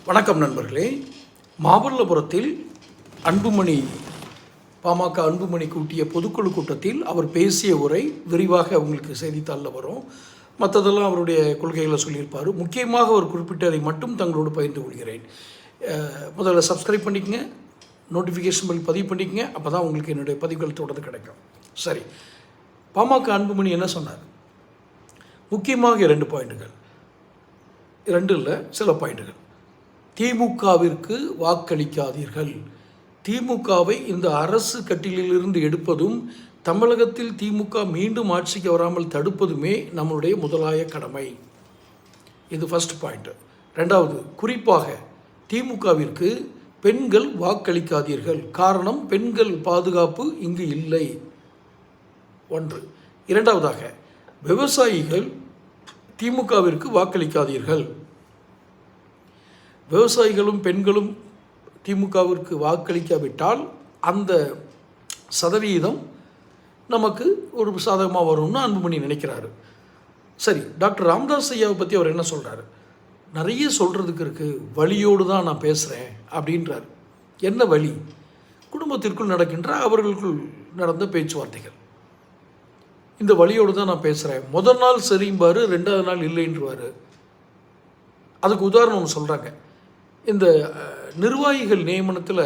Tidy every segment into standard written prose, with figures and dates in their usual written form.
வணக்கம் நண்பர்களே. மாமல்லபுரத்தில் அன்புமணி பாமக அன்புமணி கூட்டிய பொதுக்குழு கூட்டத்தில் அவர் பேசிய உரை விரிவாக உங்களுக்கு செய்தித்தாளில் வரும். மற்றதெல்லாம் அவருடைய கொள்கைகளை சொல்லியிருப்பார். முக்கியமாக அவர் குறிப்பிட்டதை மட்டும் தங்களோடு பகிர்ந்து கொள்கிறேன். முதல்ல சப்ஸ்கிரைப் பண்ணிக்கங்க, நோட்டிஃபிகேஷன் பில் பதிவு பண்ணிக்கங்க. அப்போ தான் உங்களுக்கு என்னுடைய பதிவுகள் தொடர்ந்து கிடைக்கும். சரி, பாமக அன்புமணி என்ன சொன்னார்? முக்கியமாக 2 பாயிண்ட்டுகள், 2 இல்லை சில பாயிண்ட்டுகள். திமுகவிற்கு வாக்களிக்காதீர்கள். திமுகவை இந்த அரசு கட்டிலிலிருந்து எடுப்பதும் தமிழகத்தில் திமுக மீண்டும் ஆட்சிக்கு வராமல் தடுப்பதுமே நம்மளுடைய முதலாய கடமை. இது ஃபர்ஸ்ட் பாயிண்ட். 2வது, குறிப்பாக திமுகவிற்கு பெண்கள் வாக்களிக்காதீர்கள். காரணம், பெண்கள் பாதுகாப்பு இங்கு இல்லை. 1. 2வதாக, விவசாயிகள் திமுகவிற்கு வாக்களிக்காதீர்கள். விவசாயிகளும் பெண்களும் திமுகவிற்கு வாக்களிக்காவிட்டால் அந்த சதவீதம் நமக்கு ஒரு சாதகமாக வரும்னு அன்புமணி நினைக்கிறாரு. சரி, டாக்டர் ராமதாஸ் ஐயாவை பற்றி அவர் என்ன சொல்கிறாரு? நிறைய சொல்கிறதுக்கு இருக்குது, வழியோடு தான் நான் பேசுகிறேன் அப்படின்றார். என்ன வழி? குடும்பத்திற்குள் நடக்கின்ற அவர்களுக்குள் நடந்த பேச்சுவார்த்தைகள். இந்த வழியோடு தான் நான் பேசுகிறேன். முதல் நாள் சரிம்பார், 2வது நாள் இல்லைன்றவார். அதுக்கு உதாரணம் ஒன்று சொல்கிறாங்க. இந்த நிர்வாகிகள் நியமனத்தில்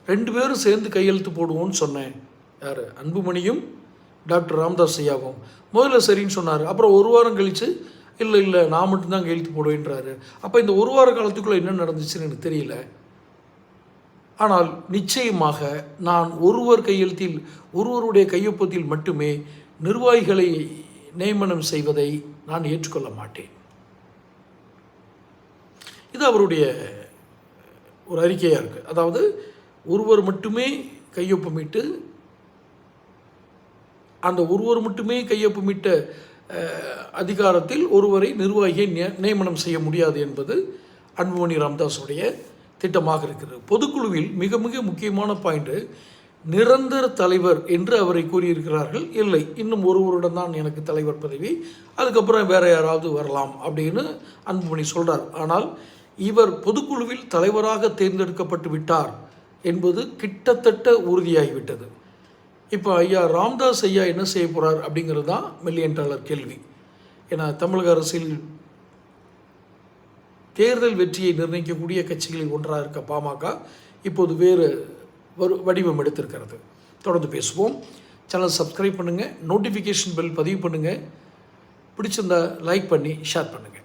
2 பேரும் சேர்ந்து கையெழுத்து போடுவோன்னு சொன்னேன். யார்? அன்புமணியும் டாக்டர் ராமதாஸ் ஐயாவும். முதல்ல சரின்னு சொன்னார். அப்புறம் 1 வாரம் கழித்து இல்லை நான் மட்டும்தான் கையெழுத்து போடுவேன்றாரு. அப்போ இந்த 1 வார காலத்துக்குள்ளே என்ன நடந்துச்சுன்னு எனக்கு தெரியல. ஆனால் நிச்சயமாக நான் ஒருவருடைய கையொப்பத்தில் மட்டுமே நிர்வாகிகளை நியமனம் செய்வதை நான் ஏற்றுக்கொள்ள மாட்டேன். இது அவருடைய ஒரு அறிக்கையாக இருக்குது. அதாவது ஒருவர் மட்டுமே கையொப்பமிட்டு அந்த ஒருவர் மட்டுமே கையொப்பமிட்ட அதிகாரத்தில் ஒருவரை நிர்வாகியை நியமனம் செய்ய முடியாது என்பது அன்புமணி ராமதாஸுடைய திட்டமாக இருக்கிறது. பொதுக்குழுவில் மிக மிக முக்கியமான பாயிண்ட்டு, நிரந்தர தலைவர் என்று அவரை கூறியிருக்கிறார்கள். இல்லை, இன்னும் ஒருவருடன் தான் எனக்கு தலைவர் பதவி, அதுக்கப்புறம் வேறு யாராவது வரலாம் அப்படின்னு அன்புமணி சொல்கிறார். ஆனால் இவர் பொதுக்குழுவில் தலைவராக தேர்ந்தெடுக்கப்பட்டு விட்டார் என்பது கிட்டத்தட்ட உறுதியாகிவிட்டது. இப்போ ஐயா ராமதாஸ் ஐயா என்ன செய்ய போகிறார் அப்படிங்கிறது தான் $1,000,000 கேள்வி. ஏன்னா தமிழக அரசில் தேர்தல் வெற்றியை நிர்ணயிக்கக்கூடிய கட்சிகளில் ஒன்றாக இருக்க பாமக இப்போது வேறு வடிவம் எடுத்திருக்கிறது. தொடர்ந்து பேசுவோம். சேனல் சப்ஸ்கிரைப் பண்ணுங்கள், நோட்டிஃபிகேஷன் பெல் பதிவு பண்ணுங்கள், பிடிச்சிருந்தா லைக் பண்ணி ஷேர் பண்ணுங்கள்.